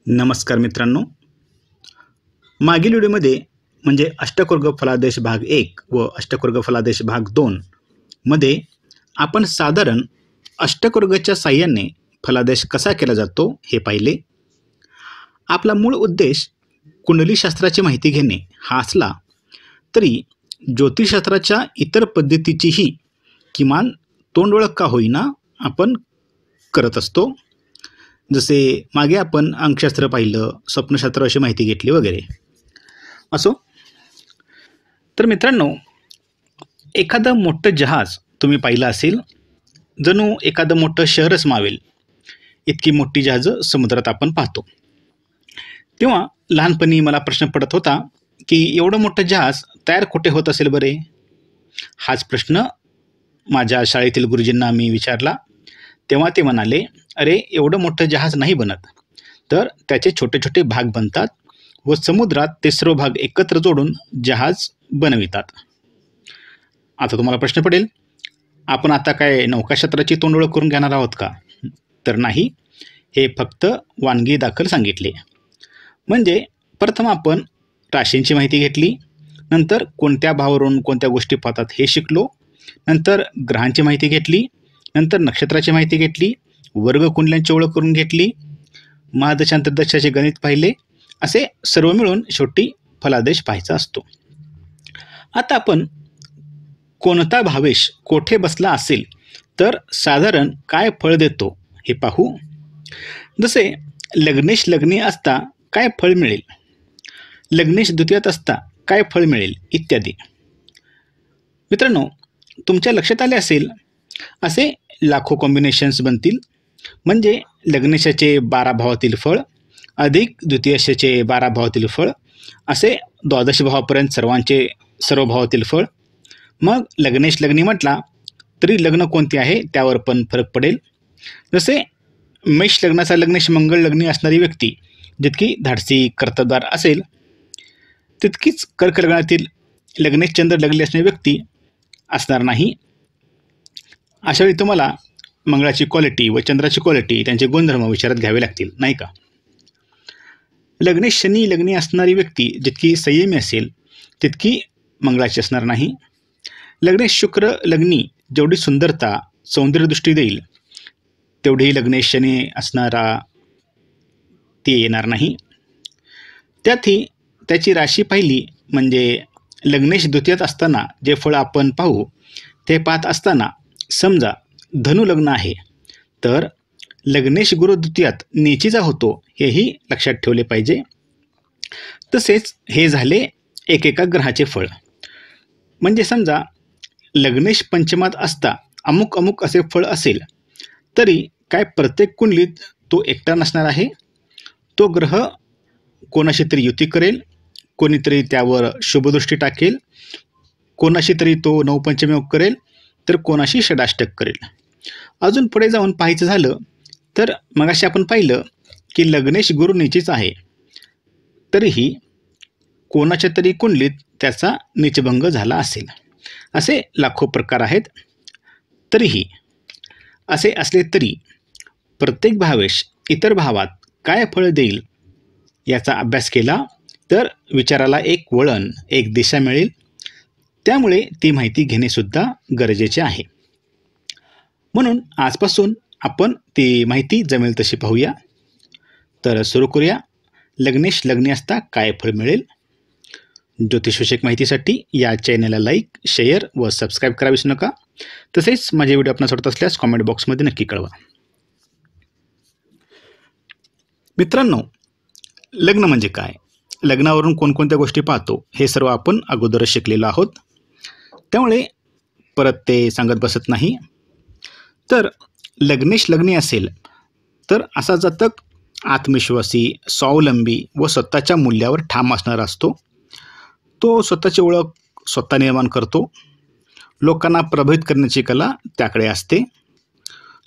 नमस्कार मित्रांनो, मागील व्हिडिओमध्ये म्हणजे अष्टकवर्ग फलादेश भाग 1 व अष्टकवर्ग फलादेश भाग 2 मध्ये आपण साधारण अष्टकवर्गाच्या साहाय्याने फलादेश कसा केला जातो हे पाहिले. आपला मूळ उद्देश कुंडलीशास्त्राची माहिती घेणे हा असला तरी ज्योतिषशास्त्राच्या इतर पद्धतीचीही किमान तोंडओळख का होईना आपण करत असतो. जसे मागे आपण अंकशास्त्र पाहिलं, स्वप्नशास्त्र अशी माहिती घेतली वगैरे. असो, तर मित्रांनो, एखादं मोठं जहाज तुम्ही पाहिलं असेल, जणू एखादं मोठं शहरच मावेल इतकी मोठी जहाजं समुद्रात आपण पाहतो. तेव्हा लहानपणी मला प्रश्न पडत होता की एवढं मोठं जहाज तयार कुठे होत असेल बरे. हाच प्रश्न माझ्या शाळेतील गुरुजींना मी विचारला. तेव्हा ते म्हणाले, अरे एवढं मोठं जहाज नाही बनत, तर त्याचे छोटे छोटे भाग बनतात व समुद्रात ते सर्व भाग एकत्र जोडून जहाज बनवितात. आता तुम्हाला प्रश्न पडेल, आपण आता काय नौकाशास्त्राची तोंडओळख करून घेणार आहोत का? तर नाही, हे फक्त वानगी दाखल सांगितले. म्हणजे प्रथम आपण राशींची माहिती घेतली, नंतर कोणत्या भावावरून कोणत्या गोष्टी पाहतात हे शिकलो, नंतर ग्रहांची माहिती घेतली, नंतर नक्षत्राची माहिती घेतली, वर्गकुंडल्यांची ओळख करून घेतली, महादशांतरदशाचे गणित पाहिले. असे सर्व मिळून शेवटी फलादेश पाहायचा असतो. आता आपण कोणता भावेश कोठे बसला असेल तर साधारण काय फळ देतो हे पाहू. जसे लग्नेश लग्नी असता काय फळ मिळेल, लग्नेश द्वितीयात असता काय फळ मिळेल इत्यादी. मित्रांनो, तुमच्या लक्षात आले असेल असे लाखो कॉम्बिनेशन्स बनतील. म्हणजे लग्नेशाचे 12 भावातील फळ अधिक द्वितीयशाचे 12 भावातील फळ, असे द्वादश भावापर्यंत सर्वांचे सर्व भावातील फळ. मग लग्नेश लग्नी म्हटला तरी लग्न कोणते आहे त्यावर पण फरक पडेल. जसे मेष लग्नाचा लग्नेश मंगळ लग्नी असणारी व्यक्ती जितकी धाडसी कर्तबदार असेल, तितकीच कर्क लग्नातील लग्नेश चंद्र लग्नी असणारी व्यक्ती असणार नाही. अशावेळी तुम्हाला मंगळाची क्वालिटी व चंद्राची क्वालिटी, त्यांचे गुणधर्म विचारात घ्यावे लागतील, नाही का? लग्नेश शनी लग्नी असणारी व्यक्ती जितकी संयमी असेल तितकी मंगळाची असणार नाही. लग्नेश शुक्र लग्नी जेवढी सुंदरता सौंदर्यदृष्टी देईल तेवढी लग्नेश शनी असणारा ती येणार नाही. त्यातही त्याची राशी पाहिली म्हणजे लग्नेश द्वितीयात असताना जे फळ आपण पाहू ते पाहत असताना समजा धनु लग्न आहे तर लग्नेश गुरु द्वितीयात नीचीचा होतो हेही लक्षात ठेवले पाहिजे. तसेच हे झाले एकेका ग्रहाचे फळ. म्हणजे समजा लग्नेश पंचमात असता अमुक अमुक असे फळ असेल तरी काय प्रत्येक कुंडलीत तो एकटा नसणार आहे. तो ग्रह कोणाशी तरी युती करेल, कोणीतरी त्यावर शुभदृष्टी टाकेल, कोणाशी तरी तो नवपंचमी करेल, तर कोणाशी षडाष्टक करेल. अजून पुढे जाऊन पाहायचं झालं तर मगाशी आपण पाहिलं की लग्नेश गुरु नीचीच आहे, तरीही कोणाच्या तरी कुंडलीत त्याचा नीचभंग झाला असेल. असे लाखो प्रकार आहेत. तरीही असे असले तरी प्रत्येक भावेश इतर भावात काय फळ देईल याचा अभ्यास केला तर विचाराला एक वळण, एक दिशा मिळेल. त्यामुळे ती माहिती घेणेसुद्धा गरजेचे आहे. म्हणून आजपासून आपण ती माहिती जमेल तशी पाहूया. तर सुरू करूया. लग्नेश लग्नी असता काय फळ मिळेल. ज्योतिषविषयक माहितीसाठी या चॅनलला लाईक, शेअर व सबस्क्राईब करा विसरू नका. तसेच माझे व्हिडिओ आपणास आवडत असल्यास कॉमेंट बॉक्समध्ये नक्की कळवा. मित्रांनो, लग्न म्हणजे काय, लग्नावरून कोणकोणत्या गोष्टी पाहतो हे सर्व आपण अगोदरच शिकलेलो आहोत, त्यामुळे परत ते सांगत बसत नाही. तर लग्नेश लग्नी असेल तर असा जातक आत्मविश्वासी, स्वावलंबी व स्वतःच्या मूल्यावर ठाम असणारा असतो. तो स्वतःची ओळख स्वतः निर्माण करतो. लोकांना प्रभावित करण्याची कला त्याकडे असते.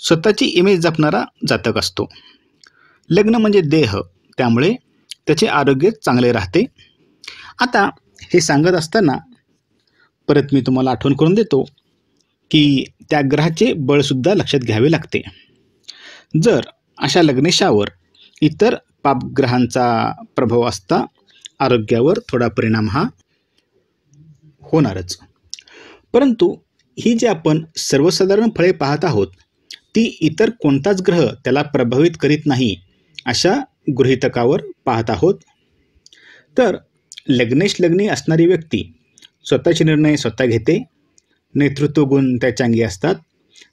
स्वतःची इमेज जपणारा जातक असतो. लग्न म्हणजे देह, त्यामुळे त्याचे आरोग्य चांगले राहते. आता हे सांगत असताना परत मी तुम्हाला आठवण करून देतो की त्या ग्रहाचे बळसुद्धा लक्षात घ्यावे लागते. जर अशा लग्नेशावर इतर पापग्रहांचा प्रभाव असता आरोग्यावर थोडा परिणाम हा होणारच. परंतु ही जी आपण सर्वसाधारण फळे पाहत आहोत ती इतर कोणताच ग्रह त्याला प्रभावित करीत नाही अशा गृहीतकावर पाहत आहोत. तर लग्नेश लग्नी असणारी व्यक्ती स्वतःचे निर्णय स्वतः घेते, नेतृत्व गुण त्याच्या अंगी असतात,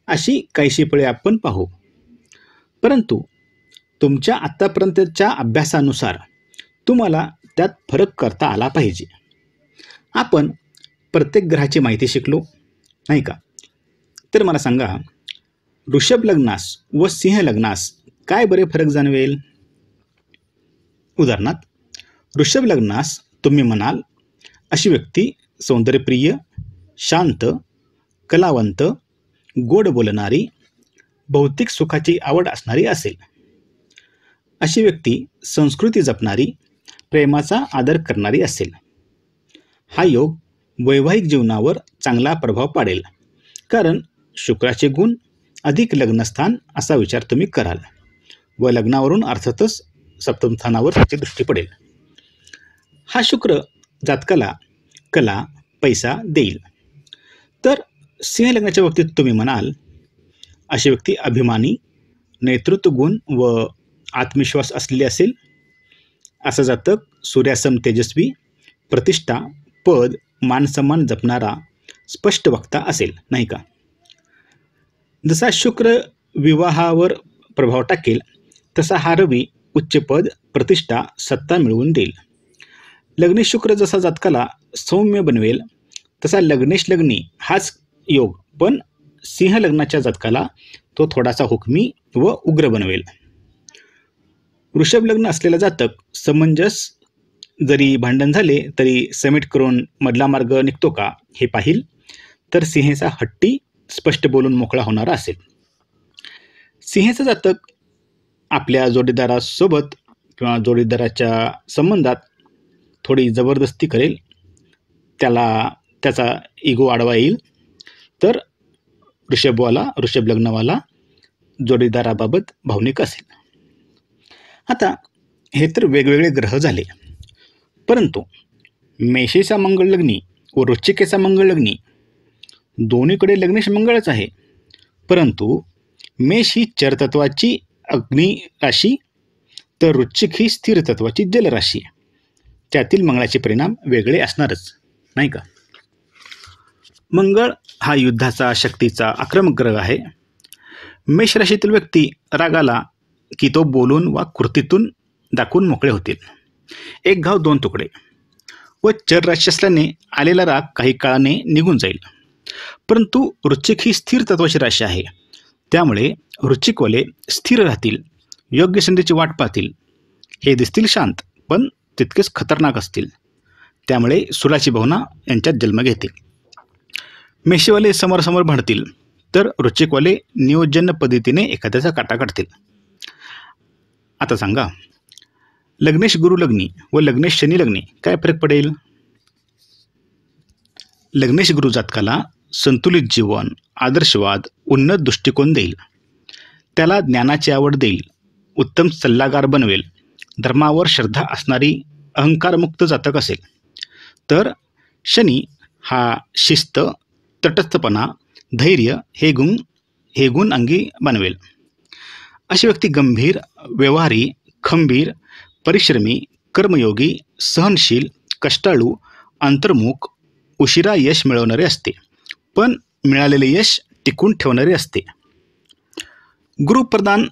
अशी काहीशी फळे आपण पाहू. परंतु तुमच्या आत्तापर्यंतच्या अभ्यासानुसार तुम्हाला त्यात फरक करता आला पाहिजे. आपण प्रत्येक ग्रहाची माहिती शिकलो नाही का? तर मला सांगा, वृषभ लग्नास व सिंह लग्नास काय बरे फरक जाणवेल? उदाहरणार्थ, वृषभ लग्नास तुम्ही म्हणाल अशी व्यक्ती सौंदर्यप्रिय, शांत, कलावंत, गोड बोलणारी, भौतिक सुखाची आवड असणारी असेल. अशी व्यक्ती संस्कृती जपणारी, प्रेमाचा आदर करणारी असेल. हा योग वैवाहिक जीवनावर चांगला प्रभाव पाडेल, कारण शुक्राचे गुण अधिक लग्नस्थान असा विचार तुम्ही कराल व लग्नावरून अर्थातच सप्तम स्थानावर त्याची दृष्टी पडेल. हा शुक्र जातकाला कला, पैसा देईल. तर सिंह लग्नाच्या बाबतीत तुम्ही म्हणाल अशी व्यक्ती अभिमानी, नेतृत्व गुण व आत्मविश्वास असलेली असेल. असं जातक सूर्यासम तेजस्वी, प्रतिष्ठा, पद, मानसन्मान जपणारा, स्पष्ट वक्ता असेल नाही का? जसा शुक्र विवाहावर प्रभाव टाकेल तसा हा रवी उच्चपद, प्रतिष्ठा, सत्ता मिळवून देईल. लग्नेश शुक्र जसा जातकाला सौम्य बनवेल तसा लग्नेश लग्नी हाच योग पण सिंह लग्नाच्या जातकाला तो थोडासा हुकमी व उग्र बनवेल. वृषभ लग्न असलेला जातक समंजस, जरी भांडण झाले तरी समेट करून मधला मार्ग निघतो का हे पाहिल. तर सिंहेचा हट्टी, स्पष्ट बोलून मोकळा होणारा असेल. सिंहेचा जातक आपल्या जोडीदारासोबत किंवा जोडीदाराच्या संबंधात थोडी जबरदस्ती करेल, त्याचा इगो आडवा येईल. तर वृषभ लग्नवाला जोडीदाराबाबत भावनिक असेल. आता हे तर वेगवेगळे ग्रह झाले, परंतु मेषेचा मंगळ लग्नी व वृश्चिकेचा मंगळ लग्नी दोन्हीकडे लग्नेश मंगळच आहे. परंतु मेष ही चरतत्वाची अग्नी राशी तर वृश्चिक ही स्थिर तत्वाची जलराशी. त्यातील मंगळाचे परिणाम वेगळे असणारच नाही का? मंगळ हा युद्धाचा, शक्तीचा आक्रमक ग्रह आहे. मेष राशीतील व्यक्ती रागाला की तो बोलून वा कृतीतून दाखवून मोकळे होतील. एक घाव दोन तुकडे. व चर राशी असल्याने आलेला राग काही काळाने निघून जाईल. परंतु वृश्चिक ही स्थिर तत्वाची राशी आहे, त्यामुळे वृश्चिकवाले स्थिर राहतील, योग्य संधीची वाट पाहतील. हे दिसतील शांत पण तितकेच खतरनाक असतील, त्यामुळे सुलाची भावना यांच्यात जन्म घेतील. मेषवाले समोरासमोर भांडतील तर वृश्चिकवाले नियोजन पद्धतीने एखाद्याचा काटा काढतील. आता सांगा, लग्नेश गुरु लग्नी व लग्नेश शनी लग्नी काय फरक पडेल? लग्नेश गुरु जातकाला संतुलित जीवन, आदर्शवाद, उन्नत दृष्टिकोन देईल. त्याला ज्ञानाची आवड देईल, उत्तम सल्लागार बनवेल. धर्मावर श्रद्धा असणारी अहंकारमुक्त जातक असेल. तर शनी हा शिस्त, तटस्थपणा, धैर्य हे गुण अंगी बनवेल. अशी व्यक्ती गंभीर, व्यवहारी, खंबीर, परिश्रमी, कर्मयोगी, सहनशील, कष्टाळू, अंतर्मुख, उशिरा यश मिळवणारे असते, पण मिळालेले यश टिकून ठेवणारे असते. गुरुप्रधान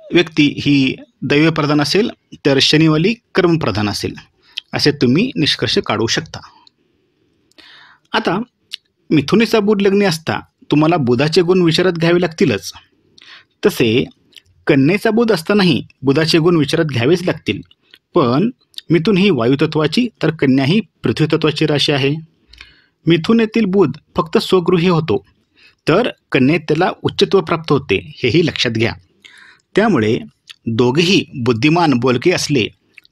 व्यक्ती ही दैवप्रधान असेल तर शनिवाली कर्मप्रधान असेल, असे तुम्ही निष्कर्ष काढू शकता. आता मिथुनीचा बुध लग्नी असता तुम्हाला बुधाचे गुण विचारात घ्यावे लागतीलच. तसे कन्येचा बुध असतानाही बुधाचे गुण विचारात घ्यावेच लागतील. पण मिथुन ही वायुतत्वाची तर कन्या ही पृथ्वीतत्वाची राशी आहे. मिथुनेतील बुध फक्त स्वगृही होतो, तर कन्येत त्याला उच्चत्व प्राप्त होते, हेही लक्षात घ्या. त्यामुळे दोघेही बुद्धिमान बोलके असले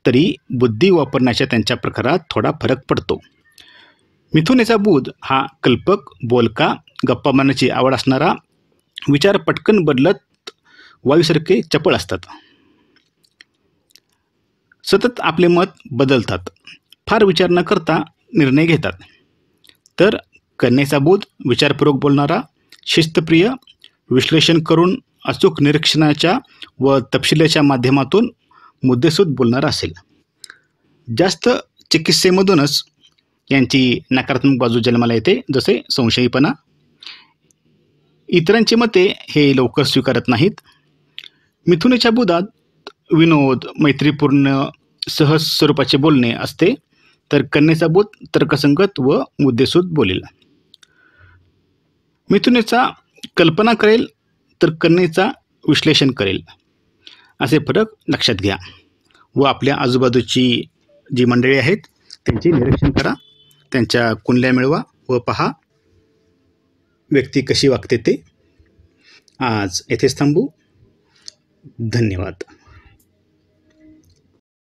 तरी बुद्धी वापरण्याच्या त्यांच्या प्रकारात थोडा फरक पडतो. मिथुनेचा बुध हा कल्पक, बोलका, गप्पा मारण्याची आवड असणारा, विचार पटकन बदलत वायूसारखे चपळ असतात. सतत आपले मत बदलतात, फार विचार न करता निर्णय घेतात. तर कन्येचा बुध विचारपूर्वक बोलणारा, शिस्तप्रिय, विश्लेषण करून अचूक निरीक्षणाच्या व तपशिलाच्या माध्यमातून मुद्देसूद बोलणारा असेल. जास्त चिकित्सेमधूनच यांची नकारात्मक बाजू जन्माला येते, जसे संशयीपणा. इतरांची मते हे लवकर स्वीकारत नाहीत. मिथुनेच्या बुधात विनोद, मैत्रीपूर्ण, सहज स्वरूपाचे बोलणे असते, तर कन्येचा बुध तर्कसंगत व मुद्देसूद बोलेल. मिथुनेचा कल्पना करेल तर कन्येचा विश्लेषण करेल. असे फरक लक्षात घ्या व आपल्या आजूबाजूची जी मंडळी आहेत त्यांचे निरीक्षण करा, त्यांच्या कुंडल्या मिळवा व पहा व्यक्ती कशी वागते ते. आज येथेच थांबू. धन्यवाद.